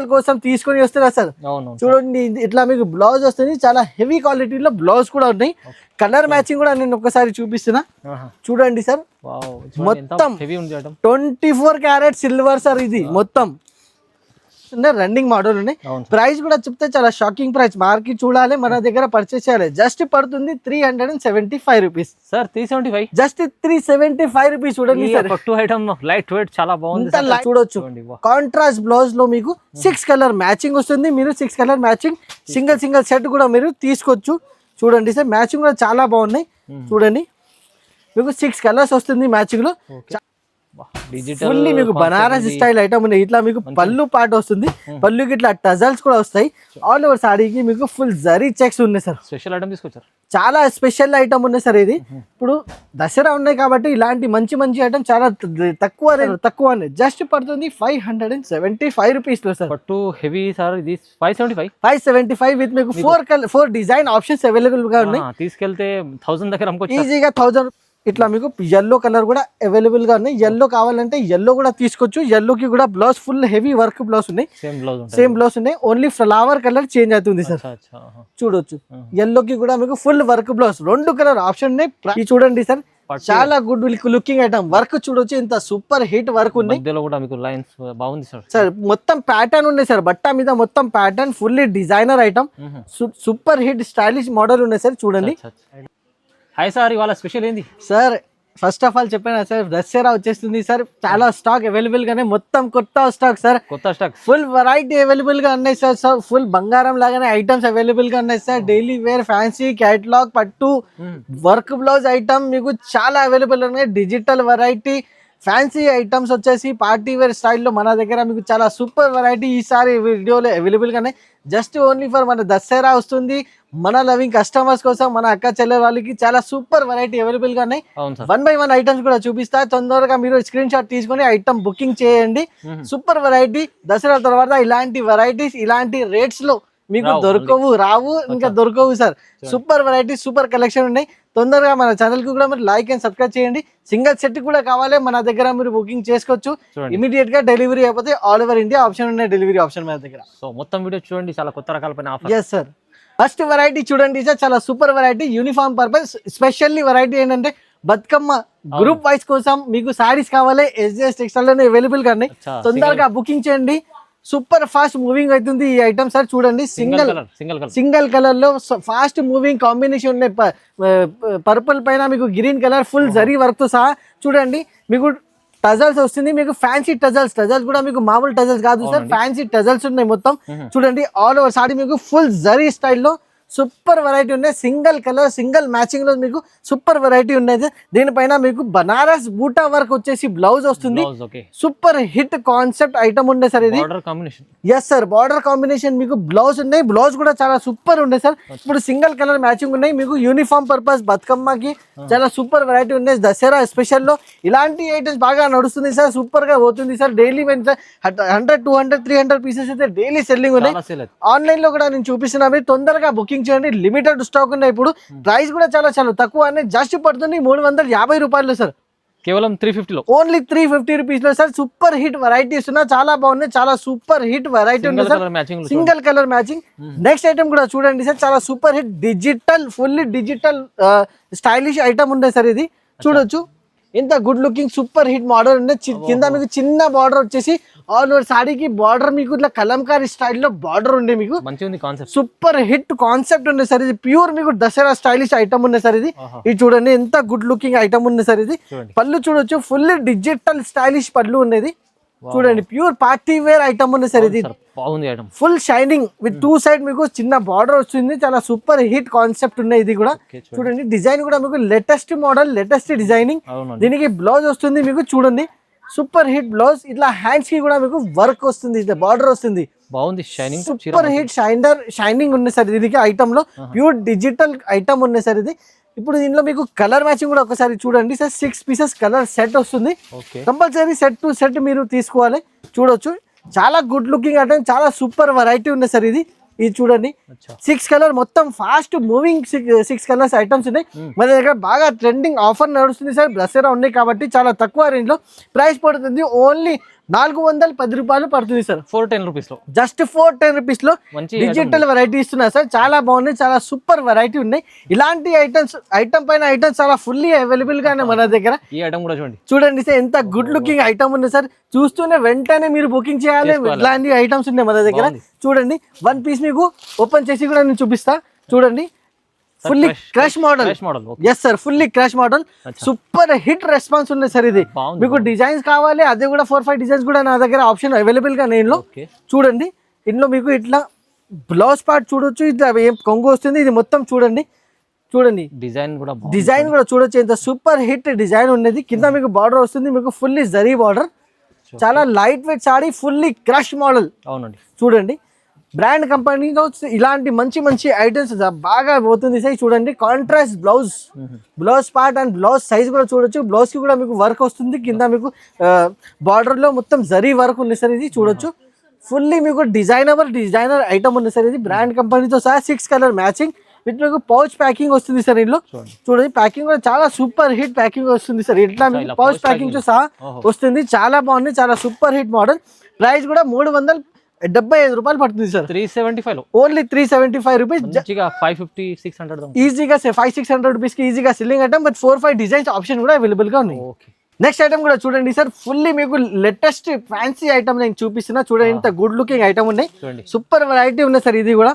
Festival కోసం తీసుకొని వస్తారా సార్. చూడండి ఇట్లా మీకు బ్లౌజ్ వస్తుంది, చాలా హెవీ క్వాలిటీలో బ్లౌజ్ కూడా ఉన్నాయి. కలర్ మ్యాచింగ్ కూడా నేను ఒకసారి చూపిస్తున్నా చూడండి సార్. మొత్తం 24 క్యారెట్ సిల్వర్ సార్, ఇది మొత్తం రన్నింగ్ మోడల్ ఉన్నాయి. ప్రైస్ కూడా చెప్తే చాలా షాకింగ్ ప్రైస్, మార్కెట్ చూడాలి, మన దగ్గర పర్చేస్ చేయాలి. జస్ట్ పడుతుంది 375 రూపీస్ సార్. 375 just 375 rupees. చూడండి సార్, లైట్ వెయిట్ చాలా బాగుంది. చూడొచ్చు కాంట్రాస్ట్ బ్లౌజ్ లో మీకు 6 కలర్ మ్యాచింగ్ వస్తుంది. మీరు 6 కలర్ మ్యాచింగ్ సింగిల్ సెట్ కూడా మీరు తీసుకోవచ్చు. చూడండి సార్, మ్యాచింగ్ కూడా చాలా బాగున్నాయి. చూడండి మీకు 6 కలర్స్ వస్తుంది మ్యాచింగ్ లో. ఫుల్లీ మీకు బనారస్ స్టైల్ ఐటమ్ ఉన్నాయి. ఇట్లా మీకు పళ్ళు పాట వస్తుంది, పళ్ళుకి ఇట్లా టజల్స్ కూడా వస్తాయి. ఆల్ ఓవర్ సారీకి మీకు ఫుల్ జరీ చెక్స్ ఉన్నాయి సార్. స్పెషల్ ఐటమ్ తీసుకొచ్చారు, చాలా స్పెషల్ ఐటమ్ ఉన్నాయి సార్. ఇది ఇప్పుడు దసరా ఉన్నాయి కాబట్టి ఇలాంటి మంచి ఐటమ్ చాలా తక్కువ జస్ట్ పడుతుంది 575 రూపీస్ లో సార్. పట్టు హెవీ సార్, ఇది 575 విత్ మీకు 4 డిజైన్ ఆప్షన్స్ అవైలబుల్ గా ఉన్నాయి. తీసుకెళ్తే 1000 దగ్గర ఈజీగా 1000. ఇట్లా మీకు ఎల్లో కలర్ కూడా అవైలబుల్ గా ఉన్నాయి. ఎల్లో కావాలంటే ఎల్లో కూడా తీసుకోవచ్చు. ఎల్లోకి కూడా blouse full heavy work blouse ఉన్నాయి, సేమ్ బ్లౌజ్ ఉన్నాయి. ఓన్లీ ఫ్లవర్ కలర్ చేంజ్ అవుతుంది సార్. చూడొచ్చు ఎల్లోకి కూడా మీకు full work blouse, 2 colour option ఉన్నాయి. చూడండి సార్, చాలా గుడ్ లుకింగ్ ఐటమ్. వర్క్ చూడొచ్చు, ఇంత సూపర్ హిట్ వర్క్ ఉంది. సార్ మొత్తం ప్యాటర్న్ ఉన్నాయి సార్, బట్ట మీద మొత్తం pattern, fully designer item, super hit stylish model ఉన్నాయి సార్. చూడండి. హాయ్ సార్, ఇవాళ స్పెషల్ ఏంది సార్? ఫస్ట్ ఆఫ్ ఆల్ చెప్పాను సార్, దసరా వచ్చేస్తుంది సార్. చాలా స్టాక్ అవైలబుల్ గానే, మొత్తం కొత్త stock sir. Full variety available గా ఉన్నాయి సార్. ఫుల్ బంగారం లాగానే ఐటమ్స్ అవైలబుల్ గా ఉన్నాయి sir. Daily wear, fancy, catalogue, పట్టు, వర్క్ బ్లౌజ్ ఐటమ్ మీకు చాలా అవైలబుల్ ఉన్నాయి. డిజిటల్ వెరైటీ, ఫ్యాన్సీ ఐటమ్స్ వచ్చేసి పార్టీ వేర్ స్టైల్లో మన దగ్గర మీకు చాలా సూపర్ వెరైటీ ఈసారి వీడియోలో అవైలబుల్ గానే. జస్ట్ ఓన్లీ ఫర్ మన దసరా వస్తుంది, మన లవింగ్ కస్టమర్స్ కోసం, మన అక్క చెల్లె వాళ్ళకి చాలా సూపర్ వెరైటీ అవైలబుల్ గా ఉన్నాయి. 1 by 1 ఐటమ్స్ కూడా చూపిస్తా. తొందరగా మీరు స్క్రీన్ షాట్ తీసుకొని ఐటమ్ బుకింగ్ చేయండి. Super variety. దసరా తర్వాత ఇలాంటి వెరైటీస్ ఇలాంటి రేట్స్ లో మీకు రావు ఇంకా దొరకవు sir. Super variety, super collection ఉన్నాయి. తొందరగా మన ఛానల్ కి కూడా మీరు లైక్ అండ్ సబ్స్క్రైబ్ చేయండి. సింగిల్ సెట్ కూడా కావాలి మన దగ్గర, మీరు బుకింగ్ చేసుకోవచ్చు. ఇమీడియట్ గా డెలివరీ అయిపోతే ఆల్ ఓవర్ ఇండియా ఆప్షన్ ఉన్నాయి, డెలివరీ ఆప్షన్ మన దగ్గర. సో మొత్తం వీడియో చూడండి, చాలా కొత్త రకాల offer. yes sir. First variety చూడండి సార్, చాలా super variety, uniform purpose specially variety ఏంటంటే బతుకమ్మ గ్రూప్ వైస్ కోసం మీకు సారీస్ కావాలి. SJS టెక్స్టైల్ లోనే అవైలబుల్ గా ఉన్నాయి. తొందరగా బుకింగ్ చేయండి. సూపర్ ఫాస్ట్ మూవింగ్ అవుతుంది ఈ ఐటమ్ సార్. చూడండి సింగిల్ కలర్ లో ఫాస్ట్ మూవింగ్ కాంబినేషన్ ఉన్నాయి. పర్పుల్ పైన మీకు green colour full zari work తో సహా. చూడండి మీకు టజల్స్ వస్తుంది, మీకు ఫ్యాన్సీ టజల్స్ కూడా మీకు మామూలు టజల్స్ కాదు సార్, ఫ్యాన్సీ టజల్స్ ఉన్నాయి మొత్తం. చూడండి ఆల్ ఓవర్ సారీ మీకు ఫుల్ జరీ స్టైల్లో సూపర్ వెరైటీ ఉన్నాయి. సింగిల్ కలర్ సింగిల్ మ్యాచింగ్ లో మీకు సూపర్ వెరైటీ ఉన్నాయి. దీనిపైన మీకు బనారస్ బూటా వర్క్ వచ్చేసి బ్లౌజ్ వస్తుంది. సూపర్ హిట్ కాన్సెప్ట్ ఐటమ్ ఉన్నాయి సార్. ఇది ఎస్ సార్, బార్డర్ కాంబినేషన్ మీకు బ్లౌజ్ ఉన్నాయి. బ్లౌజ్ కూడా చాలా సూపర్ ఉన్నాయి సార్. ఇప్పుడు సింగిల్ కలర్ మ్యాచింగ్ ఉన్నాయి. మీకు యూనిఫామ్ పర్పస్ బతుకమ్మకి చాలా సూపర్ వెరైటీ ఉన్నాయి. దసరా స్పెషల్ లో ఇలాంటి ఐటమ్స్ బాగా నడుస్తుంది సార్, సూపర్ గా పోతుంది సార్. డైలీ 100, 200, 300 పీసెస్ అయితే డైలీ సెల్లింగ్ ఉన్నాయి. ఆన్లైన్ లో కూడా నేను చూపిస్తున్నా, మీరు తొందరగా బుకింగ్ చేయండి. లిమిటెడ్ స్టాక్ ఉన్నాయి. ఇప్పుడు ప్రైస్ కూడా చాలా తక్కువ, జస్ట్ పడుతుంది 350 రూపాయలు సార్. కేవలం 350 లో, ఓన్లీ 350 రూపీస్ లో సార్. సూపర్ హిట్ వెరైటీస్ ఉన్నా, చాలా బాగున్నాయి. చాలా సూపర్ హిట్ వెరైటీ ఉంది sir, single colour matching. Next item కూడా చూడండి సార్, చాలా super hit digital, fully digital stylish item ఉంది సార్. ఇది చూడొచ్చు, ఇంత good looking super hit model ఉంది. కింద మీకు చిన్న బార్డర్ వచ్చేసి ఆల్ ఓవర్ సారీకి బార్డర్ మీకు ఇట్లా కలంకారీ స్టైల్లో బార్డర్ ఉండే, మీకు సూపర్ హిట్ కాన్సెప్ట్ ఉంది సార్. ఇది ప్యూర్ మీకు దసరా స్టైలిష్ ఐటమ్ ఉంది సార్. ఇది చూడండి ఎంత గుడ్ లుకింగ్ ఐటమ్ ఉంది సార్. ఇది పళ్ళు చూడొచ్చు, ఫుల్ డిజిటల్ స్టైలిష్ పళ్ళు ఉన్నది. చూడండి ప్యూర్ పార్టీ వేర్ ఐటమ్ ఉంది సార్. ఇది ఫుల్ షైనింగ్ విత్ 2 సైడ్ మీకు చిన్న బార్డర్ వస్తుంది. చాలా సూపర్ హిట్ కాన్సెప్ట్ ఉన్నాయి. ఇది కూడా చూడండి, డిజైన్ కూడా మీకు లేటెస్ట్ మోడల్, లేటెస్ట్ డిజైనింగ్. దీనికి బ్లౌజ్ వస్తుంది మీకు, చూడండి సూపర్ హిట్ బ్లౌజ్. ఇట్లా హ్యాండ్స్ కి కూడా మీకు వర్క్ వస్తుంది, బార్డర్ వస్తుంది. బాగుంది, షైనింగ్, సూపర్ హిట్ షైనింగ్ ఉంది సార్. దీనికి ఐటమ్ లో ప్యూర్ డిజిటల్ ఐటమ్ ఉంది సార్. ఇది ఇప్పుడు దీనిలో మీకు కలర్ మ్యాచింగ్ కూడా ఒకసారి చూడండి సార్. 6 పీసెస్ కలర్ సెట్ వస్తుంది. కంపల్సరీ సెట్ టు సెట్ మీరు తీసుకోవాలి. చూడొచ్చు, చాలా గుడ్ లుకింగ్ ఐటమ్, చాలా సూపర్ వెరైటీ ఉంది సార్. ఇది చూడండి 6 కలర్ మొత్తం ఫాస్ట్ మూవింగ్ 6 కలర్స్ ఐటమ్స్ ఉన్నాయి. మన దగ్గర బాగా ట్రెండింగ్ ఆఫర్ నడుస్తుంది సార్. దసరా ఉన్నాయి కాబట్టి చాలా తక్కువ రేంజ్ లో ప్రైస్ పడుతుంది. ఓన్లీ ₹410 పడుతుంది సార్. 410 రూపీస్ లో, జస్ట్ 410 రూపీస్ లో డిజిటల్ వెరైటీ ఇస్తున్నారు సార్. చాలా బాగున్నాయి, చాలా సూపర్ వెరైటీ ఉన్నాయి. ఇలాంటి ఐటమ్ పైన ఐటమ్స్ చాలా ఫుల్లీ అవైలబుల్ గానే మన దగ్గర. ఈ ఐటమ్ కూడా చూడండి సార్, ఎంత గుడ్ లుకింగ్ ఐటమ్ ఉంది సార్. చూస్తూనే వెంటనే మీరు బుకింగ్ చేయాలి. ఇలాంటి ఐటమ్స్ ఉన్నాయి మన దగ్గర. చూడండి, వన్ పీస్ మీకు ఓపెన్ చేసి కూడా నేను చూపిస్తా. చూడండి, fully crush model. Yes sir, fully crush model. Super hit response ఉంది సార్. ఇది మీకు డిజైన్స్ కావాలి, అదే కూడా 4-5 డిజైన్స్ కూడా నా దగ్గర ఆప్షన్ అవైలబుల్ గా నేను. చూడండి, ఇందులో మీకు ఇట్లా బ్లౌజ్ పార్ట్ చూడొచ్చు. ఇట్లా ఏం కొంగు వస్తుంది, ఇది మొత్తం చూడండి. డిజైన్ కూడా చూడొచ్చు, ఎంత సూపర్ హిట్ డిజైన్ ఉన్నది. కింద మీకు బార్డర్ వస్తుంది, మీకు ఫుల్లీ జరీ బార్డర్. చాలా light weight sorry, fully crush model. అవునండి, చూడండి, బ్రాండ్ కంపెనీలో ఇలాంటి మంచి మంచి ఐటమ్స్ బాగా పోతుంది సార్. చూడండి, contrast blouse part and blouse size కూడా చూడొచ్చు. బ్లౌజ్ కి కూడా మీకు వర్క్ వస్తుంది. కింద మీకు బార్డర్ లో మొత్తం జరీ వర్క్ ఉంది సార్. ఇది చూడొచ్చు, ఫుల్లీ మీకు డిజైనర్ ఐటమ్ ఉంది సార్. ఇది బ్రాండ్ కంపెనీతో సహా 6 కలర్ మ్యాచింగ్ విత్ మీకు పౌచ్ ప్యాకింగ్ వస్తుంది సార్. ఇందులో చూడండి, ప్యాకింగ్ కూడా చాలా సూపర్ హిట్ ప్యాకింగ్ వస్తుంది సార్. ఇట్లా మీకు పౌచ్ ప్యాకింగ్ తో సహా వస్తుంది. చాలా బాగుంది, చాలా సూపర్ హిట్ మోడల్. ప్రైస్ కూడా ₹375 పడుతుంది సార్. 375 only 375 rupees. 550-600 ఈజీగా 500-600 రూపీస్ కి ఈజీగా selling item. But 4-5 designs option కూడా అవైలబుల్ గా ఉన్నాయి. నెక్స్ట్ ఐటమ్ కూడా చూడండి సార్, ఫుల్లీ మీకు లేటెస్ట్ ఫ్యాన్సీ ఐటమ్ నేను చూపిస్తున్నా. చూడండి, ఇంత గుడ్ లుకింగ్ ఐటమ్ ఉన్నాయి. సూపర్ వెరైటీ ఉన్నాయి సార్. ఇది కూడా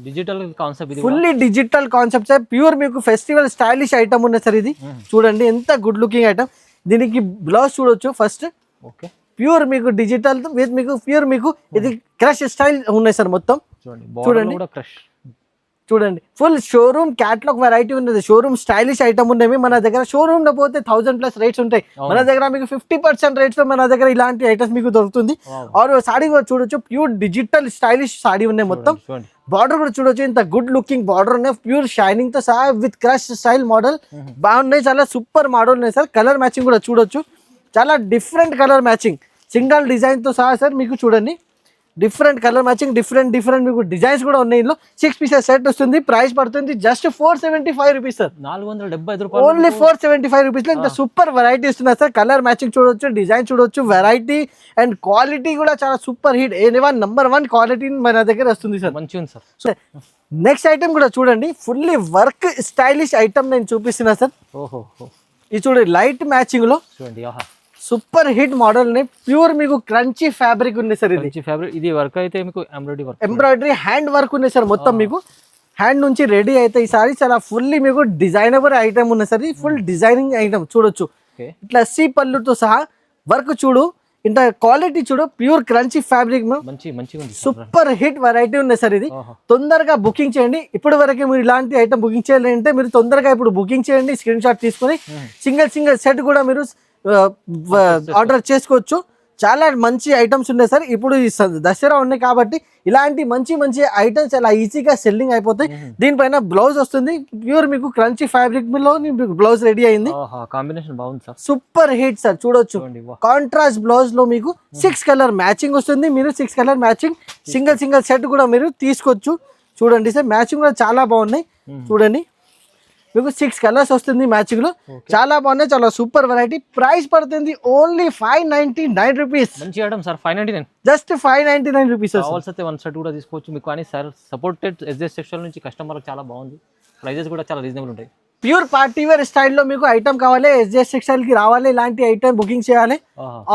digital concept, fully digital concept sir. Pure మీకు ఫెస్టివల్ స్టైలిష్ ఐటమ్ ఉన్నాయి సార్. ఇది చూడండి, ఎంత గుడ్ లుకింగ్ ఐటమ్. దీనికి బ్లౌజ్ చూడొచ్చు ఫస్ట్. ప్యూర్ మీకు డిజిటల్ విత్ మీకు ప్యూర్ మీకు ఇది క్రష్ స్టైల్ ఉన్నాయి సార్. మొత్తం చూడండి, ఫుల్ షోరూమ్ క్యాటలాగ్ వెరైటీ ఉన్నది. షోరూమ్ స్టైలిష్ ఐటమ్ ఉన్నాయి మన దగ్గర. షోరూమ్ లో పోతే 1000+ రేట్స్ ఉంటాయి. మన దగ్గర మీకు 50% రేట్స్ లో మన దగ్గర ఇలాంటి ఐటమ్స్ మీకు దొరుకుతుంది. ఆర్ సాడీ కూడా చూడొచ్చు, ప్యూర్ డిజిటల్ స్టైలిష్ సాడీ ఉన్నాయి మొత్తం. బార్డర్ కూడా చూడొచ్చు, ఇంత గుడ్ లుకింగ్ బార్డర్ ఉన్నాయి. ప్యూర్ షైనింగ్ తో సహా విత్ క్రష్ స్టైల్ మోడల్ బాగున్నాయి. చాలా సూపర్ మోడల్ ఉన్నాయి సార్. కలర్ మ్యాచింగ్ కూడా చూడొచ్చు, చాలా different colour matching single design తో సహా సార్. మీకు చూడండి, డిఫరెంట్ కలర్ మ్యాచింగ్, డిఫరెంట్ మీకు డిజైన్స్ కూడా ఉన్నాయి. ఇందులో 6 పీసెస్ సెట్ వస్తుంది. ప్రైస్ పడుతుంది జస్ట్ 475 రూపీస్ సార్. 475 రూపాయలు, ఓన్లీ 475 రూపీస్ లో ఇంత సూపర్ వెరైటీ ఇస్తున్నారు సార్. కలర్ మ్యాచింగ్ చూడొచ్చు, డిజైన్ చూడొచ్చు, వెరైటీ అండ్ క్వాలిటీ కూడా చాలా సూపర్ హిట్. నెంబర్ 1 క్వాలిటీ మన దగ్గర వస్తుంది సార్. మంచిగా ఉంది సార్. నెక్స్ట్ ఐటమ్ కూడా చూడండి, ఫుల్లీ వర్క్ స్టైలిష్ ఐటమ్ నేను చూపిస్తున్నా సార్. ఇది చూడండి, లైట్ మ్యాచింగ్ లో చూడండి, సూపర్ హిట్ మోడల్ ని. ప్యూర్ మీకు క్రంచీ ఫ్యాబ్రిక్ ఉంది సార్. ఇది వర్క్ అయితే మీకు ఎంబ్రాయిడరీ హ్యాండ్ వర్క్ ఉంది సార్. మొత్తం మీకు హ్యాండ్ నుంచి రెడీ అయితే ఈ సారీ చాలా ఫుల్లీ మీకు డిజైనబుల్ ఐటమ్ ఉంది సార్. ఫుల్ డిజైనింగ్ ఐటమ్ చూడొచ్చు. ఇట్లా సి పళ్ళుతో సహా వర్క్ చూడు, ఇంత క్వాలిటీ చూడు, pure crunchy fabric super hit variety ఉంది సార్. ఇది తొందరగా బుకింగ్ చేయండి. ఇప్పటి వరకు మీరు ఇలాంటి ఐటమ్ బుకింగ్ చేయాలంటే మీరు తొందరగా ఇప్పుడు బుకింగ్ చేయండి. స్క్రీన్ షాట్ తీసుకొని సింగిల్ సెట్ కూడా మీరు ఆర్డర్ చేసుకోవచ్చు. చాలా మంచి ఐటమ్స్ ఉన్నాయి సార్. ఇప్పుడు ఈ దసరా ఉన్నాయి కాబట్టి ఇలాంటి మంచి ఐటమ్స్ చాలా ఈజీగా సెల్లింగ్ అయిపోతాయి. దీనిపైన బ్లౌజ్ వస్తుంది, ప్యూర్ మీకు క్రంచీ ఫ్యాబ్రిక్ లో బ్లౌజ్ రెడీ అయింది. కాంబినేషన్ బాగుంది సార్, సూపర్ హిట్ సార్. చూడొచ్చు, కాంట్రాస్ట్ బ్లౌజ్ లో మీకు 6 కలర్ మ్యాచింగ్ వస్తుంది. మీరు 6 కలర్ మ్యాచింగ్ సింగిల్ సెట్ కూడా మీరు తీసుకోవచ్చు. చూడండి సార్, మ్యాచింగ్ కూడా చాలా బాగున్నాయి. చూడండి, మీకు 6 కలర్స్ వస్తుంది మ్యాచింగ్ లో. చాలా బాగున్నాయి, చాలా సూపర్ వెరైటీ. ప్రైస్ పడుతుంది ఓన్లీ 599 రూపీస్. మంచి ఐటమ్ సార్, 599, జస్ట్ 599 రూపీస్. కావాల్సితే 1 సెట్ కూడా తీసుకోవచ్చు మీకు. కానీ సార్ సపోర్టెడ్ ఎస్జెస్ సెక్షన్ నుంచి కస్టమర్ చాలా బాగుంది. ప్రైజెస్ కూడా చాలా రీజనబుల్ ఉంటాయి. ప్యూర్ పార్టీ వేర్ స్టైల్లో మీకు ఐటమ్ కావాలి, ఎస్జెస్ టెక్స్టైల్ కి రావాలి, ఇలాంటి ఐటమ్ బుకింగ్ చేయాలి.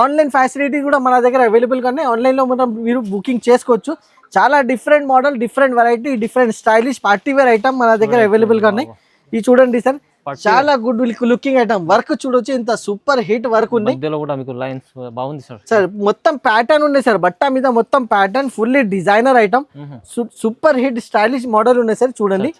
ఆన్లైన్ ఫెసిలిటీ కూడా మన దగ్గర అవైలబుల్ గా ఉన్నాయి. ఆన్లైన్ లో మీరు బుకింగ్ చేసుకోవచ్చు. చాలా different model, different variety, different stylish party wear item మన దగ్గర అవైలబుల్ గా ఉన్నాయి. ఇది చూడండి సార్, చాలా గుడ్ లుకింగ్ ఐటమ్. వర్క్ చూడొచ్చు, ఇంత సూపర్ హిట్ వర్క్ ఉంది. బాగుంది సార్. సార్ మొత్తం ప్యాటర్న్ ఉంది సార్, బట్ట మీద మొత్తం pattern, fully designer item, super hit stylish model ఉన్నాయి సార్. చూడండి,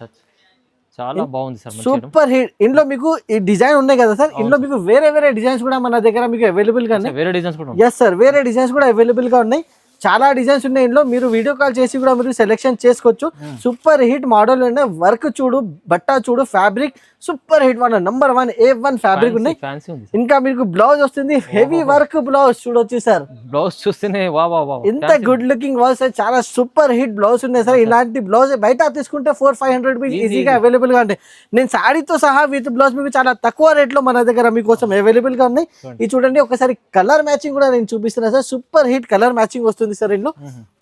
చాలా బాగుంది సార్, సూపర్ హిట్. ఇందులో మీకు ఈ డిజైన్ ఉన్నాయి కదా సార్, ఇందులో మీకు వేరే డిజైన్స్ కూడా మన దగ్గర మీకు అవైలబుల్ గా ఉన్నాయి. వేరే డిజైన్స్ కూడా, ఎస్ సార్, వేరే డిజైన్స్ కూడా అవైలబుల్ గా ఉన్నాయి. చాలా డిజైన్స్ ఉన్నాయి ఇందులో. మీరు వీడియో కాల్ చేసి కూడా మీరు సెలెక్షన్ చేసుకోవచ్చు. సూపర్ హిట్ మోడల్ ఉన్నాయి. వర్క్ చూడు, బట్ట చూడు, fabric super hit one number 1 A1 fabric ఉన్నాయి. ఫ్యాన్సీ ఉంది. ఇంకా మీకు బ్లౌజ్ వస్తుంది హెవీ వర్క్ బ్లౌజ్ చూడొచ్చు సార్. బ్లౌజ్ చూస్తేనే వా వా వా ఎంత గుడ్ లుకింగ్ బ్లౌజ్ సార్, చాలా సూపర్ హిట్ బ్లౌజ్ ఉన్నాయి సార్. ఇలాంటి బ్లౌజ్ బయట తీసుకుంటే 400-500 రూపీస్ ఈజీగా అవైలబుల్ గా ఉంటాయి. నేను సాడీతో సహా విత్ బ్లౌజ్ మీకు చాలా తక్కువ రేట్ లో మన దగ్గర మీకోసం అవైలబుల్ గా ఉన్నాయి. ఇది చూడండి, ఒకసారి కలర్ మ్యాచింగ్ కూడా నేను చూపిస్తున్నా sir. Super hit colour matching వస్తుంది సార్ ఇందులో.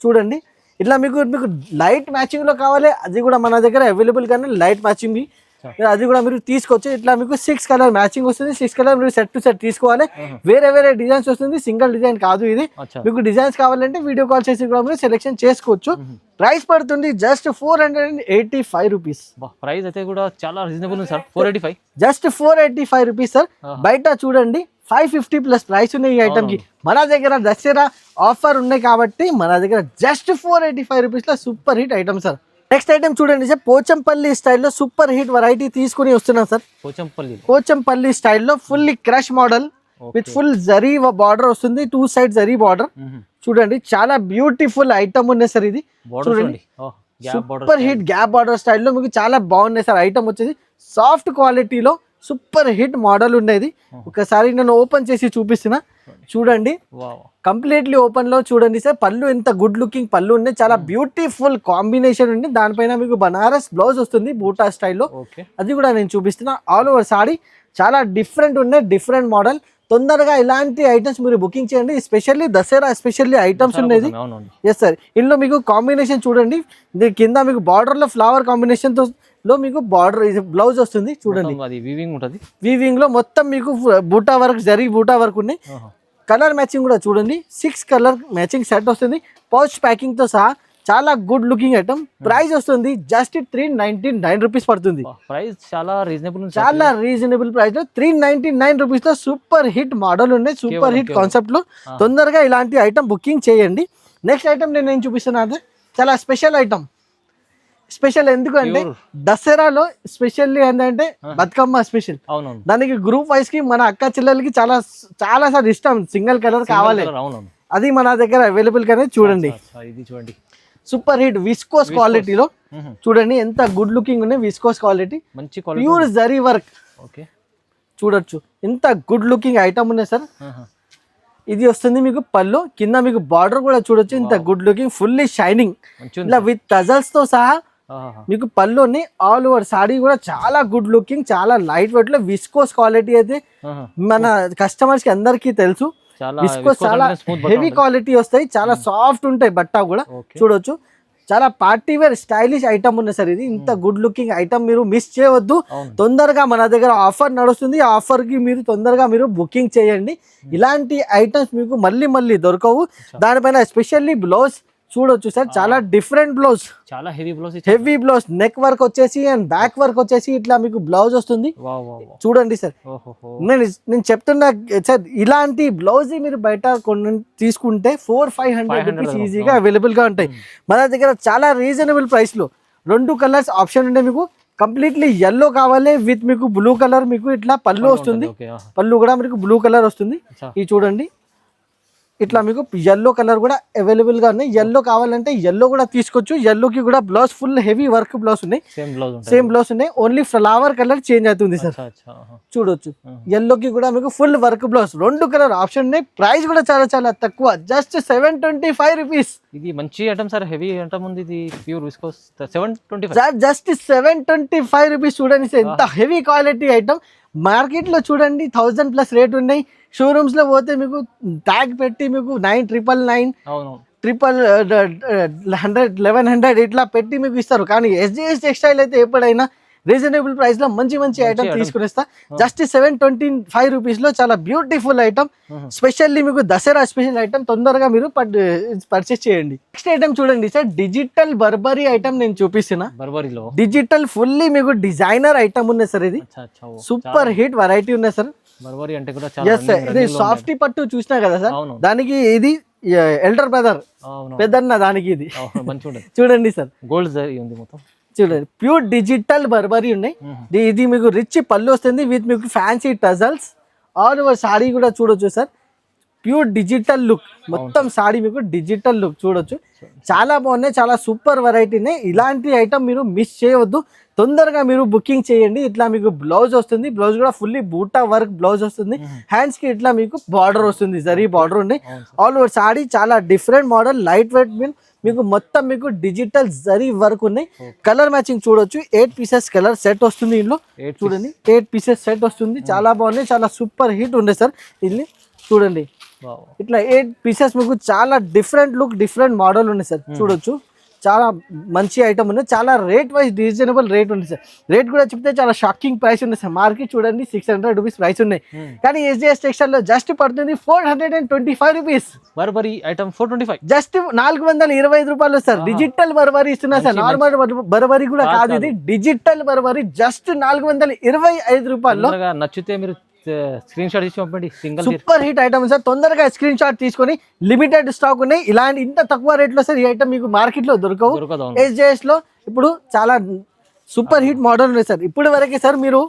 చూడండి ఇట్లా మీకు లైట్ మ్యాచింగ్ లో కావాలి, అది కూడా మన దగ్గర అవైలబుల్ గానే లైట్ మ్యాచింగ్, అది కూడా మీరు తీసుకోవచ్చు. ఇట్లా మీకు 6 కలర్ మ్యాచింగ్ వస్తుంది. 6 కలర్ మీరు సెట్ టు సెట్ తీసుకోవాలి. వేరే వేరే డిజైన్స్ వస్తుంది, సింగిల్ డిజైన్ కాదు ఇది. మీకు డిజైన్స్ కావాలంటే వీడియో కాల్ చేసి కూడా మీరు సెలెక్షన్ చేసుకోవచ్చు. ప్రైస్ పడుతుంది జస్ట్ 485 రూపీస్. ప్రైస్ అయితే కూడా చాలా రీజనబుల్ ఉంది సార్. 485 just 485 rupees sir. బయట చూడండి 550 ప్లస్ ప్రైస్ ఉన్నాయి ఈ ఐటమ్ కి. మన దగ్గర దసరా ఆఫర్ ఉన్నాయి కాబట్టి మన దగ్గర జస్ట్ 485 రూపీస్ లో super hit item sir. Next item చూడండి సార్, పోచంపల్లి స్టైల్లో సూపర్ హిట్ వెరైటీ తీసుకుని వస్తున్నాం సార్. పోచంపల్లి స్టైల్లో fully crush model with full zari border వస్తుంది, 2 సైడ్ జరీ బార్డర్. చూడండి చాలా బ్యూటిఫుల్ ఐటమ్ ఉన్నాయి సార్. ఇది చూడండి సూపర్ హిట్ గ్యాప్ బార్డర్ స్టైల్లో మీకు చాలా బాగున్నాయి సార్. ఐటమ్ వచ్చేసి సాఫ్ట్ క్వాలిటీలో సూపర్ హిట్ మోడల్ ఉండేది. ఒకసారి నేను ఓపెన్ చేసి చూపిస్తున్నా చూడండి, కంప్లీట్లీ ఓపెన్ లో చూడండి సార్. పళ్ళు ఎంత గుడ్ లుకింగ్ పళ్ళు ఉన్నాయి, చాలా బ్యూటిఫుల్ కాంబినేషన్ ఉంది. దానిపైన మీకు బనారస్ బ్లౌజ్ వస్తుంది బూటా స్టైల్లో, అది కూడా నేను చూపిస్తున్నా. ఆల్ ఓవర్ సారీ చాలా డిఫరెంట్ ఉన్నాయి, డిఫరెంట్ మోడల్. తొందరగా ఇలాంటి ఐటమ్స్ మీరు బుకింగ్ చేయండి, ఎస్పెషల్లీ దసరా ఎస్పెషల్లీ ఐటమ్స్ ఉండేది. ఎస్ సార్, ఇందులో మీకు కాంబినేషన్ చూడండి, కింద మీకు బార్డర్ లో ఫ్లవర్ కాంబినేషన్ తో మీకు బార్డర్ బ్లౌజ్ వస్తుంది. చూడండి వీవింగ్ లో మొత్తం మీకు బూటా వర్క్ జరీ బూటా వర్క్ ఉన్నాయి. కలర్ మ్యాచింగ్ కూడా చూడండి, 6 కలర్ మ్యాచింగ్ సెట్ వస్తుంది పౌచ్ ప్యాకింగ్ తో సహా. చాలా గుడ్ లుకింగ్ ఐటమ్. ప్రైస్ వస్తుంది జస్ట్ 399 రూపీస్ పడుతుంది. ప్రైస్ చాలా రీజనబుల్, చాలా రీజనబుల్ ప్రైస్ లో 399 రూపీస్ లో సూపర్ హిట్ మోడల్ ఉన్నాయి, సూపర్ హిట్ కాన్సెప్ట్ లో. తొందరగా ఇలాంటి ఐటమ్ బుకింగ్ చేయండి. నెక్స్ట్ ఐటమ్ నేను చూపిస్తున్నా, చాలా స్పెషల్ ఐటమ్. స్పెషల్ ఎందుకు అంటే దసరాలో స్పెషల్లీ ఏంటంటే బతుకమ్మ స్పెషల్. దానికి గ్రూప్ వైస్ కి మన అక్క చెల్లెలకి చాలా చాలా సార్ ఇష్టం సింగిల్ కలర్ కావాలి, అది మన దగ్గర అవైలబుల్ గానే. చూడండి సూపర్ హిట్ విస్కోస్ క్వాలిటీలో చూడండి ఎంత గుడ్ లుకింగ్ ఉన్నాయి. Viscose quality pure zari work చూడొచ్చు, ఎంత గుడ్ లుకింగ్ ఐటమ్ ఉన్నాయి సార్. ఇది వస్తుంది మీకు పళ్ళు, కింద మీకు బార్డర్ కూడా చూడొచ్చు, ఇంత గుడ్ లుకింగ్ ఫుల్లీ షైనింగ్ ఇలా విత్ టజల్స్ తో సహా మీకు పళ్ళుని. ఆల్ ఓవర్ సాడీ కూడా చాలా గుడ్ లుకింగ్, చాలా లైట్ వెయిట్ లో విస్కోస్ క్వాలిటీ అయితే మన కస్టమర్స్ కి అందరికీ తెలుసు. విస్కోస్ చాలా హెవీ క్వాలిటీ వస్తాయి, చాలా సాఫ్ట్ ఉంటాయి బట్ట కూడా. చూడొచ్చు చాలా పార్టీ వేర్ స్టైలిష్ ఐటమ్ ఉంది సార్. ఇది ఇంత గుడ్ లుకింగ్ ఐటమ్ మీరు మిస్ చేయవద్దు. తొందరగా మన దగ్గర ఆఫర్ నడుస్తుంది, ఆఫర్ కి మీరు తొందరగా మీరు బుకింగ్ చేయండి. ఇలాంటి ఐటమ్స్ మీకు మళ్ళీ మళ్ళీ దొరకవు. దానిపైన ఎస్పెషల్లీ బ్లౌజ్ చూడొచ్చు సార్, చాలా డిఫరెంట్ బ్లౌజ్, చాలా హెవీ బ్లౌజ్. నెక్ వర్క్ వచ్చేసి అండ్ బ్యాక్ వర్క్ వచ్చేసి ఇట్లా మీకు బ్లౌజ్ వస్తుంది. చూడండి సార్, నేను చెప్తున్నా సార్, ఇలాంటి బ్లౌజ్ మీరు బయట తీసుకుంటే 400-500 రూపీస్ ఈజీగా అవైలబుల్ గా ఉంటాయి. మన దగ్గర చాలా రీజనబుల్ ప్రైస్ లో 2 కలర్స్ ఆప్షన్ ఉండే. మీకు కంప్లీట్లీ ఎల్లో కావాలి విత్ మీకు బ్లూ కలర్, మీకు ఇట్లా పళ్ళు వస్తుంది. పళ్ళు కూడా మీకు బ్లూ కలర్ వస్తుంది. ఇది చూడండి, ఇట్లా మీకు ఎల్లో కలర్ కూడా అవైలబుల్ గా ఉన్నాయి. ఎల్లో కావాలంటే ఎల్లో కూడా తీసుకోవచ్చు. ఎల్లోకి కూడా blouse full heavy work blouse ఉన్నాయి, సేమ్ బ్లౌజ్ ఉన్నాయి. ఓన్లీ ఫ్లవర్ కలర్ చేంజ్ అవుతుంది సార్. చూడొచ్చు ఎల్లోకి కూడా మీకు full work blouse, 2 colour option ఉన్నాయి. ప్రైస్ కూడా చాలా చాలా తక్కువ, జస్ట్ 725 రూపీస్. ఇది మంచి ఐటమ్ సార్, హెవీ ఐటమ్ ఉంది. ఇది pure viscose 725 sir, just 725 rupees. చూడండి సార్ ఎంత హెవీ క్వాలిటీ ఐటమ్. మార్కెట్ లో చూడండి 1000 ప్లస్ రేట్ ఉన్నాయి. షోరూమ్స్ లో పోతే మీకు ట్యాగ్ పెట్టి మీకు 9999 1100 ఇట్లా పెట్టి మీకు ఇస్తారు. కానీ SJS టెక్స్టైల్ అయితే ఎప్పుడైనా రీజనబుల్ ప్రైస్ లో మంచి మంచి ఐటమ్ తీసుకుని ఇస్తా. జస్ట్ 725 రూపీస్ లో చాలా బ్యూటిఫుల్ ఐటమ్, స్పెషల్లీ మీకు దసరా స్పెషల్ ఐటమ్. తొందరగా మీరు పర్చేస్ చేయండి. నెక్స్ట్ ఐటమ్ చూడండి సార్, డిజిటల్ బర్బరీ ఐటమ్ నేను చూపిస్తున్నా. డిజిటల్ ఫుల్లీ మీకు డిజైనర్ ఐటమ్ ఉన్నాయి సార్. ఇది సూపర్ హిట్ వెరైటీ ఉన్నాయి సార్. ఇది సాఫ్టీ పట్టు చూసినా కదా సార్, దానికి ఇది ఎల్డర్ బ్రదర్ పెద్దన్న, దానికి ఇది చూడండి సార్. గోల్డ్ ఉంది మొత్తం, చూడండి ప్యూర్ డిజిటల్ బర్బరీ ఉన్నాయి. ఇది మీకు రిచ్ పళ్ళు వస్తుంది విత్ మీకు fancy tassels. All over sorry కూడా చూడొచ్చు సార్, ప్యూర్ డిజిటల్ లుక్, మొత్తం సాడీ మీకు డిజిటల్ లుక్ చూడొచ్చు. చాలా బాగున్నాయి, చాలా సూపర్ వెరైటీనే. ఇలాంటి ఐటమ్ మీరు మిస్ చేయవద్దు, తొందరగా మీరు బుకింగ్ చేయండి. ఇట్లా మీకు బ్లౌజ్ వస్తుంది, బ్లౌజ్ కూడా ఫుల్లీ బూటా వర్క్ బ్లౌజ్ వస్తుంది. హ్యాండ్స్ కి ఇట్లా మీకు బార్డర్ వస్తుంది, జరీ బార్డర్ ఉంది. ఆల్ ఓవర్ సాడీ చాలా డిఫరెంట్ మోడల్, లైట్ వెయిట్ మీకు మొత్తం మీకు డిజిటల్ జరీ వర్క్ ఉన్నాయి. కలర్ మ్యాచింగ్ చూడొచ్చు. 8 పీసెస్ కలర్ సెట్ వస్తుంది ఇందులో. చూడండి 8 పీసెస్ సెట్ వస్తుంది. చాలా బాగున్నాయి, చాలా సూపర్ హిట్ ఉండే సార్. ఇది చూడండి, ఇట్లా 8 పీసెస్ మీకు చాలా డిఫరెంట్ లుక్, డిఫరెంట్ మోడల్ ఉన్నాయి సార్. చూడొచ్చు, చాలా మంచి ఐటమ్ ఉంది. చాలా రేట్ వైజ్ రీజనబుల్ రేట్ ఉంది సార్. రేట్ కూడా చెప్తే చాలా షాకింగ్ ప్రైస్ ఉంది సార్. మార్కెట్ చూడండి 600 రూపీస్ ప్రైస్ ఉన్నాయి, కానీ ఎస్జేఎస్ టెక్స్టైల్ లో జస్ట్ పడుతుంది 425 రూపీస్. బర్బరీ ఐటమ్ 425, జస్ట్ 425 రూపాయలు సార్. డిజిటల్ బర్బరీ ఇస్తున్నా సార్, నార్మల్ బర్బరీ కూడా కాదు, ఇది డిజిటల్ బర్బరీ. జస్ట్ 425 రూపాయల్లో. నచ్చితే మీరు స్క్రీన్ షాట్ తీసి పంపండి. Single super hit item sir. తొందరగా స్క్రీన్ షాట్ తీసుకొని, లిమిటెడ్ స్టాక్ ఉన్నాయి. ఇలాంటి ఇంత తక్కువ రేట్ లో సార్ ఈ ఐటమ్ మీకు మార్కెట్ లో దొరకవు. ఎస్జేఎస్ లో ఇప్పుడు చాలా సూపర్ హిట్ మోడల్ ఉన్నాయి సార్. ఇప్పుడు వరకే సార్ మీరు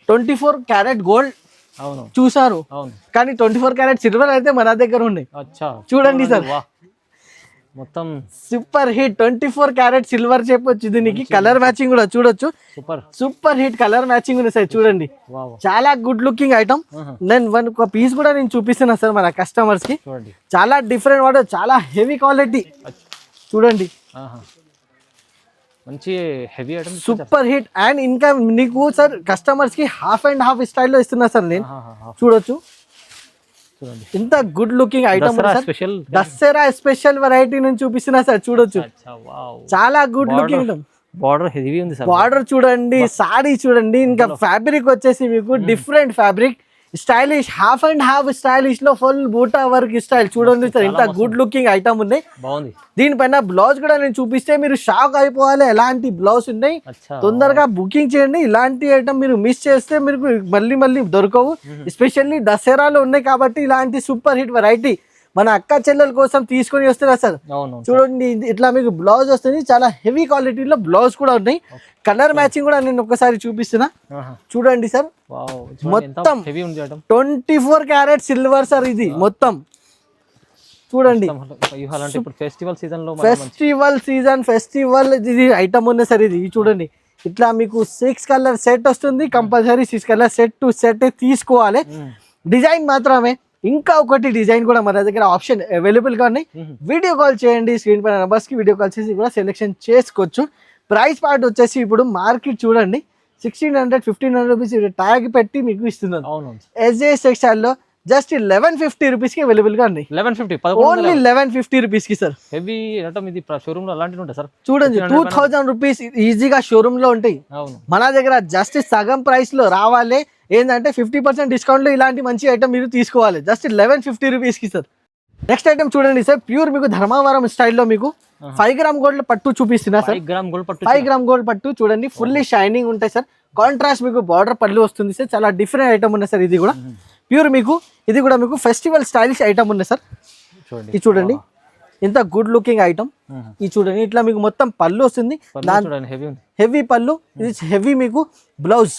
24 క్యారెట్ గోల్డ్ చూసారు, కానీ 24 క్యారెట్ సిల్వర్ అయితే మన దగ్గర ఉన్నాయి. చూడండి సార్, మొత్తం సూపర్ హిట్ 24 క్యారెట్ సిల్వర్ చెప్పొచ్చు దీనికి. కలర్ మ్యాచింగ్ కూడా చూడొచ్చు, సూపర్ హిట్ కలర్ మ్యాచింగ్ ఉంది సార్. చూడండి, చాలా గుడ్ లుకింగ్ ఐటమ్. నేను ఒక పీస్ కూడా నేను చూపిస్తున్నా సార్ మన కస్టమర్స్ కి. చాలా డిఫరెంట్ మోడల్, చాలా హెవీ క్వాలిటీ. చూడండి, మంచి heavy item, super hit. And ఇంకా నీకు సార్ కస్టమర్స్ కి హాఫ్ అండ్ హాఫ్ స్టైల్లో ఇస్తున్నా సార్ నేను. చూడొచ్చు, ఇంత good looking item. Dasara special variety నుంచి చూపిస్తున్నా సార్. చూడొచ్చు, చాలా good looking item. Border heavy ఉంది సార్. బార్డర్ చూడండి, సారీ చూడండి. ఇంకా ఫ్యాబ్రిక్ వచ్చేసి మీకు different fabric, stylish, half and half stylish లో ఫుల్ బూటా వర్క్ స్టైల్. చూడండి సార్, ఇంత గుడ్ లుకింగ్ ఐటమ్ ఉన్నాయి. దీనిపైన బ్లౌజ్ కూడా నేను చూపిస్తే మీరు షాక్ అయిపోవాలి, ఎలాంటి బ్లౌజ్ ఉన్నాయి. తొందరగా బుకింగ్ చేయండి. ఇలాంటి ఐటమ్ మీరు మిస్ చేస్తే మీకు మళ్ళీ దొరకవు. ఎస్పెషల్లీ దసరాలో ఉన్నాయి కాబట్టి ఇలాంటి సూపర్ హిట్ వెరైటీ మన అక్క చెల్లెల కోసం తీసుకొని వస్తున్నా సార్. చూడండి, ఇట్లా మీకు బ్లౌజ్ వస్తుంది. చాలా హెవీ క్వాలిటీలో బ్లౌజ్ కూడా ఉన్నాయి. కలర్ మ్యాచింగ్ కూడా నేను ఒకసారి చూపిస్తున్నా. చూడండి సార్, మొత్తం 24 క్యారెట్ సిల్వర్ సార్ ఇది మొత్తం. చూడండి, ఫెస్టివల్ ఇది ఐటమ్ ఉంది సార్. ఇది చూడండి, ఇట్లా మీకు 6 కలర్ సెట్ వస్తుంది. Compulsory 6 colour set to set తీసుకోవాలి. డిజైన్ మాత్రమే. ఇంకా ఒకటి డిజైన్ కూడా మన దగ్గర ఆప్షన్ అవైలబుల్ గా ఉన్నాయి. వీడియో కాల్ చేయండి, స్క్రీన్ పైన నంబర్స్ కి వీడియో కాల్ చేసి కూడా సెలెక్షన్ చేసుకోవచ్చు. ప్రైస్ పార్ట్ వచ్చేసి ఇప్పుడు మార్కెట్ చూడండి 1600-1500 రూపీస్ ట్యాగ్ పెట్టి మీకు ఇస్తున్నాను. ఎస్జేఎస్ టెక్స్టైల్ లో జస్ట్ 1150 రూపీస్ కి అవైలబుల్ గా ఉన్నాయి. 1150, ఓన్లీ 1150 రూపీస్ కి సార్. హెవీ ఐటమ్ ఇది. షోరూమ్ లో అలాంటివి ఉంటాయి సార్. చూడండి, 2000 రూపీస్ ఈజీగా షోరూమ్ లో ఉంటాయి. మన దగ్గర జస్ట్ సగం ప్రైస్ లో రావాలి. ఏంటంటే 50% డిస్కౌంట్ లో ఇలాంటి మంచి ఐటమ్ మీరు తీసుకోవాలి. జస్ట్ 1150 రూపీస్ కి సార్. నెక్స్ట్ ఐటమ్ చూడండి సార్, ప్యూర్ మీకు ధర్మవరం స్టైల్లో మీకు 5 గ్రామ్ గోల్డ్ పట్టు చూపిస్తున్నా సార్. 5 గ్రామ్ గోల్డ్ పట్టు చూడండి, ఫుల్లీ షైనింగ్ ఉంటాయి సార్. కాంట్రాస్ట్ మీకు బార్డర్ పళ్ళు వస్తుంది సార్. చాలా డిఫరెంట్ ఐటమ్ ఉన్నాయి సార్. ఇది కూడా ప్యూర్ మీకు, ఇది కూడా మీకు ఫెస్టివల్ స్టైలిష్ ఐటమ్ ఉంది సార్. ఇది చూడండి, ఇంత గుడ్ లుకింగ్ ఐటమ్. ఇది చూడండి, ఇట్లా మీకు మొత్తం పళ్ళు వస్తుంది, హెవీ పళ్ళు. ఇది హెవీ మీకు బ్లౌజ్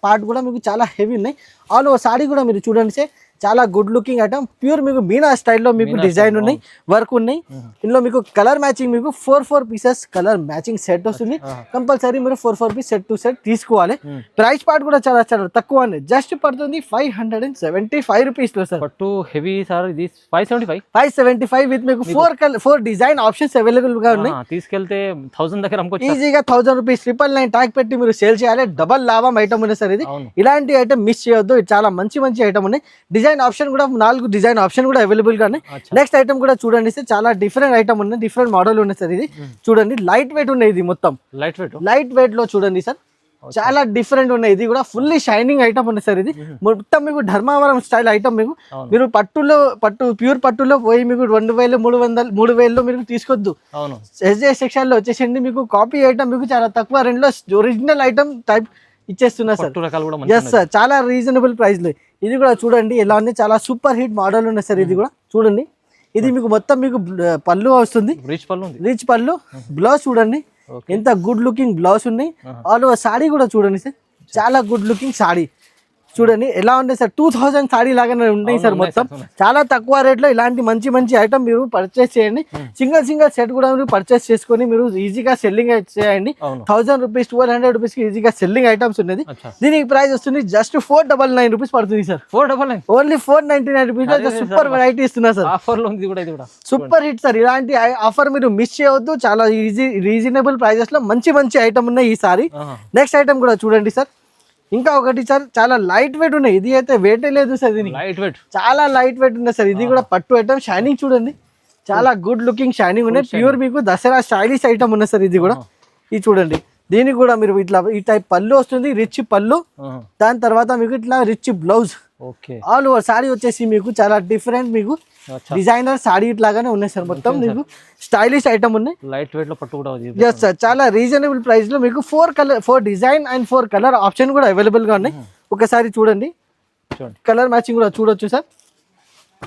పార్ట్ కూడా మీకు చాలా హెవీ ఉన్నాయి. ఆల్ ఓవర్ సాడీ కూడా మీరు చూడండి సార్, చాలా గుడ్ లుకింగ్ ఐటమ్. ప్యూర్ మీకు మీనా స్టైల్లో మీకు డిజైన్ ఉన్నాయి, వర్క్ ఉన్నాయి. ఇందులో మీకు కలర్ మ్యాచింగ్ మీకు 4 పీసెస్ కలర్ మ్యాచింగ్ సెట్ వస్తుంది. కంపల్సరీ మీరు 4 పీస్ సెట్ టు సెట్ తీసుకోవాలి. ప్రైస్ పార్ట్ కూడా చాలా తక్కువ, జస్ట్ పడుతుంది 575 రూపీస్ లో సార్. పట్టు హెవీ సార్, ఇది 575 విత్ మీకు 4 డిజైన్ ఆప్షన్స్ అవైలబుల్ గా ఉన్నాయి. తీసుకెళ్తే 1000 దగ్గర అమ్ముకోవచ్చు ఈజీగా. 1000 రూపీస్ 999 ట్యాగ్ పెట్టి మీరు సేల్ చేయాలి. డబల్ లాభం ఐటమ్ ఉంది సార్ ఇది. ఇలాంటి ఐటమ్ మిస్ చేయొద్దు. చాలా మంచి ఐటమ్ ఉన్నాయి. డిజైన్ ఆప్షన్ కూడా 4 డిజైన్ ఆప్షన్ కూడా అవైలబుల్ గా ఉన్నాయి. నెక్స్ట్ ఐటమ్ కూడా చూడండి సార్, చాలా డిఫరెంట్ ఐటమ్ ఉన్నాయి, డిఫరెంట్ మోడల్ ఉన్నాయి సార్. ఇది చూడండి, లైట్ వెయిట్ ఉన్నాయి. ఇది మొత్తం లైట్ వెయిట్ లో చూడండి సార్, చాలా డిఫరెంట్ ఉన్నాయి. ఇది కూడా ఫుల్లీ షైనింగ్ ఐటమ్ ఉంది సార్. ఇది మొత్తం మీకు ధర్మవరం స్టైల్ ఐటమ్. మీకు మీరు ప్యూర్ పట్టులో పోయి మీకు 2000-3000 మీరు తీసుకోవద్దు. ఎస్జేఎస్ సెక్షన్ లో వచ్చేసండి మీకు కాపీ ఐటమ్ మీకు చాలా తక్కువ రేంజ్ లో ఒరిజినల్ ఐటమ్ టైప్ ఇచ్చేస్తున్నా సార్. ఎస్ సార్, చాలా రీజనబుల్ ప్రైస్ లో. ఇది కూడా చూడండి ఎలా ఉంది, చాలా సూపర్ హిట్ మోడల్ ఉన్నాయి సార్. ఇది కూడా చూడండి, ఇది మీకు మొత్తం మీకు పళ్ళు వస్తుంది, రిచ్ పళ్ళు. బ్లౌజ్ చూడండి, ఎంత గుడ్ లుకింగ్ బ్లౌజ్ ఉన్నాయి. ఆల్ ఓవర్ సాడీ కూడా చూడండి సార్, చాలా గుడ్ లుకింగ్ సాడీ. చూడండి ఎలా ఉన్నాయి సార్ 2000 సారీ లాగానే ఉన్నాయి సార్ మొత్తం చాలా తక్కువ రేట్ లో ఇలాంటి మంచి మంచి ఐటమ్ మీరు పర్చేస్ చేయండి సింగిల్ సెట్ కూడా మీరు పర్చేస్ చేసుకొని మీరు ఈజీగా సెల్లింగ్ చేయండి 1000 రూపీస్ 1200 రూపీస్ కి ఈజీగా సెల్లింగ్ ఐటమ్స్ ఉన్నది దీనికి ప్రైస్ వస్తుంది జస్ట్ 499 రూపీస్ పడుతుంది సార్ 499 ఓన్లీ 499 రూపీస్ లో సూపర్ వెరైటీ ఇస్తున్నా సార్ ఆఫర్ లో ఉంది కూడా ఇది కూడా సూపర్ హిట్ సార్ ఇలాంటి ఆఫర్ మీరు మిస్ చేయవద్దు చాలా రీజనబుల్ ప్రైజెస్ లో మంచి మంచి ఐటమ్ ఉన్నాయి ఈసారి నెక్స్ట్ ఐటమ్ కూడా చూడండి సార్ ఇంకా ఒకటి సార్ చాలా లైట్ వెయిట్ ఉన్నాయి ఇది అయితే వెయిట్ లేదు సార్ దీనికి లైట్ వెయిట్ చాలా లైట్ వెయిట్ ఉన్నాయి సార్ ఇది కూడా పట్టు ఐటమ్ షైనింగ్ చూడండి చాలా గుడ్ లుకింగ్ షైనింగ్ ఉన్నాయి ప్యూర్ మీకు దసరా స్టైలిష్ ఐటమ్ ఉన్నాయి సార్ ఇది కూడా ఇది చూడండి దీనికి కూడా మీరు ఇట్లా ఈ టైప్ పళ్ళు వస్తుంది రిచ్ పళ్ళు దాని తర్వాత మీకు ఇట్లా rich blouse all over sorry వచ్చేసి మీకు చాలా డిఫరెంట్ మీకు డిజైనర్ సారీ ఇట్లాగానే ఉన్నాయి సార్ మొత్తం మీకు స్టైలిష్ ఐటమ్ ఉన్నాయి లైట్ వెయిట్ లో పట్టు కూడా ఎస్ సార్ చాలా రీజనబుల్ ప్రైస్ లో మీకు 4 డిజైన్ అండ్ 4 కలర్ ఆప్షన్ కూడా అవైలబుల్ గా ఉన్నాయి ఒకసారి చూడండి కలర్ మ్యాచింగ్ కూడా చూడొచ్చు సార్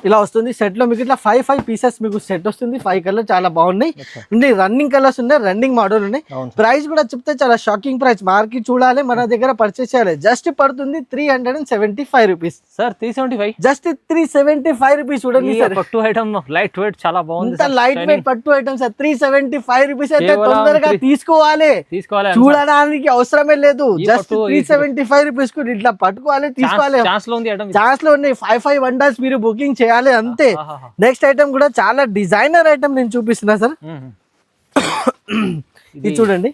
ఇలా వస్తుంది సెట్ లో మీకు ఇట్లా 5 పీసెస్ మీకు సెట్ వస్తుంది 5 కలర్ చాలా బాగున్నాయి అంటే రన్నింగ్ కలర్స్ ఉన్నాయి రన్నింగ్ మోడల్ ఉన్నాయి ప్రైస్ కూడా చెప్తే చాలా షాకింగ్ ప్రైస్ మార్కెట్ చూడాలి మన దగ్గర పర్చేస్ చేయాలి జస్ట్ పడుతుంది 375 రూపీస్ సార్ 375 జస్ట్ 375 రూపీస్ చూడండి సార్ పట్టు ఐటమ్ లైట్ వెయిట్ చాలా బాగుంది లైట్ వెయిట్ పట్టు ఐటమ్ సార్ 375 రూపీస్ అయితే తొందరగా తీసుకోవాలి చూడడానికి అవసరమే లేదు జస్ట్ 375 రూపీస్ కు ఇట్లా పట్టుకోవాలి తీసుకోవాలి ఛాన్స్ లో ఉన్నాయి 5 వండర్స్ మీరు బుకింగ్ చేయాలి అంతే నెక్స్ట్ ఐటమ్ కూడా చాలా డిజైనర్ ఐటమ్ నేను చూపిస్తున్నా సార్ ఇది చూడండి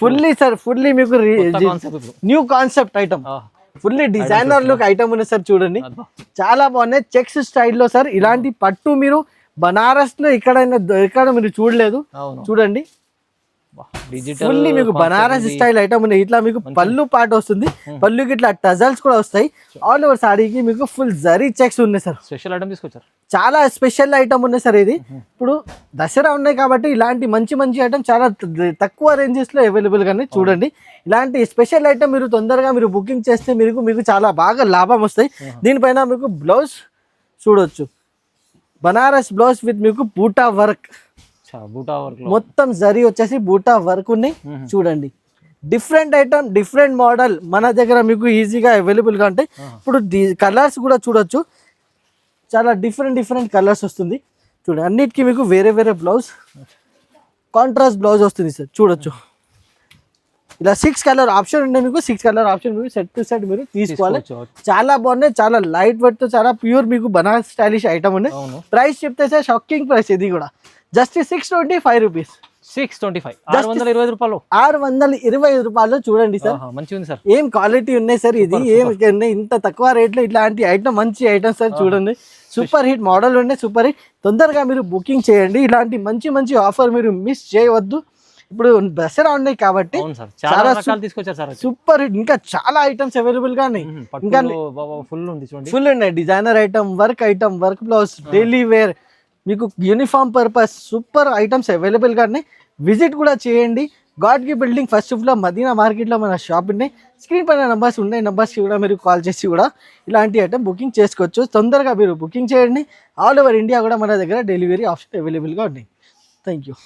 ఫుల్లీ మీకు new concept item fully designer look item ఉంది సార్ చూడండి చాలా బాగున్నాయి చెక్స్ స్టైల్లో సార్ ఇలాంటి పట్టు మీరు బనారస్ లో ఎక్కడ మీరు చూడలేదు చూడండి ఫుల్లీ మీకు బనారస్ స్టైల్ ఐటమ్ ఉన్నాయి ఇట్లా మీకు పళ్ళు పాట వస్తుంది పళ్ళుకి ఇట్లా టజల్స్ కూడా వస్తాయి ఆల్ ఓవర్ సారీకి మీకు ఫుల్ జరీ చెక్స్ ఉన్నాయి సార్ స్పెషల్ ఐటమ్ తీసుకొచ్చారు చాలా స్పెషల్ ఐటమ్ ఉన్నాయి సార్ ఇది ఇప్పుడు దసరా ఉన్నాయి కాబట్టి ఇలాంటి మంచి మంచి ఐటమ్ చాలా తక్కువ రేంజెస్ లో అవైలబుల్ గానే చూడండి ఇలాంటి స్పెషల్ ఐటమ్ మీరు తొందరగా మీరు బుకింగ్ చేస్తే మీకు చాలా బాగా లాభం వస్తాయి దీనిపైన మీకు బ్లౌజ్ చూడొచ్చు బనారస్ బ్లౌజ్ విత్ మీకు బూటా వర్క్ మొత్తం జరీ వచ్చేసి బూటా వర్క్ ఉన్నాయి చూడండి డిఫరెంట్ ఐటమ్ డిఫరెంట్ మోడల్ మన దగ్గర మీకు ఈజీగా అవైలబుల్ గా ఉంటాయి ఇప్పుడు కలర్స్ కూడా చూడొచ్చు చాలా డిఫరెంట్ కలర్స్ వస్తుంది చూడండి అన్నిటికీ మీకు వేరే బ్లౌజ్ కాంట్రాస్ట్ బ్లౌజ్ వస్తుంది సార్ చూడొచ్చు ఇలా 6 కలర్ ఆప్షన్ ఉండే మీకు 6 కలర్ ఆప్షన్ మీకు సెట్ టు సెట్ మీరు తీసుకోవాలి చాలా బాగున్నాయి చాలా లైట్ వెయిట్ తో చాలా ప్యూర్ మీకు బనారస్ స్టైలిష్ ఐటమ్ ఉన్నాయి ప్రైస్ చెప్తే సార్ షాకింగ్ ప్రైస్ ఇది కూడా జస్ట్ 625 రూపీస్ 620 రూపాయలు 625 రూపాయలు చూడండి సార్ మంచిగా ఉంది సార్ ఏం క్వాలిటీ ఉన్నాయి సార్ ఇది ఏం ఉన్నాయి ఇంత తక్కువ రేట్ లో ఇట్లాంటి ఐటమ్ మంచి ఐటమ్ సార్ చూడండి సూపర్ హిట్ మోడల్ ఉన్నాయి సూపర్ హిట్ తొందరగా మీరు బుకింగ్ చేయండి ఇలాంటి మంచి ఆఫర్ మీరు మిస్ చేయవద్దు ఇప్పుడు దసరా ఉన్నాయి కాబట్టి చాలా తీసుకొచ్చారు సార్ సూపర్ హిట్ ఇంకా చాలా ఐటమ్స్ అవైలబుల్ గా ఉన్నాయి ఇంకా ఫుల్ ఉన్నాయి designer item work blouse daily wear మీకు uniform purpose super items available గా ఉన్నాయి విజిట్ కూడా చేయండి గాడ్ కి building first floor Madina market లో మన షాప్ ఉన్నాయి స్క్రీన్ పైన నంబర్స్ ఉన్నాయి నంబర్స్ కి కూడా మీరు కాల్ చేసి కూడా ఇలాంటి ఐటమ్ బుకింగ్ చేసుకోవచ్చు తొందరగా మీరు బుకింగ్ చేయండి ఆల్ ఓవర్ ఇండియా కూడా మన దగ్గర డెలివరీ ఆప్షన్ అవైలబుల్ గా ఉన్నాయి థ్యాంక్ యూ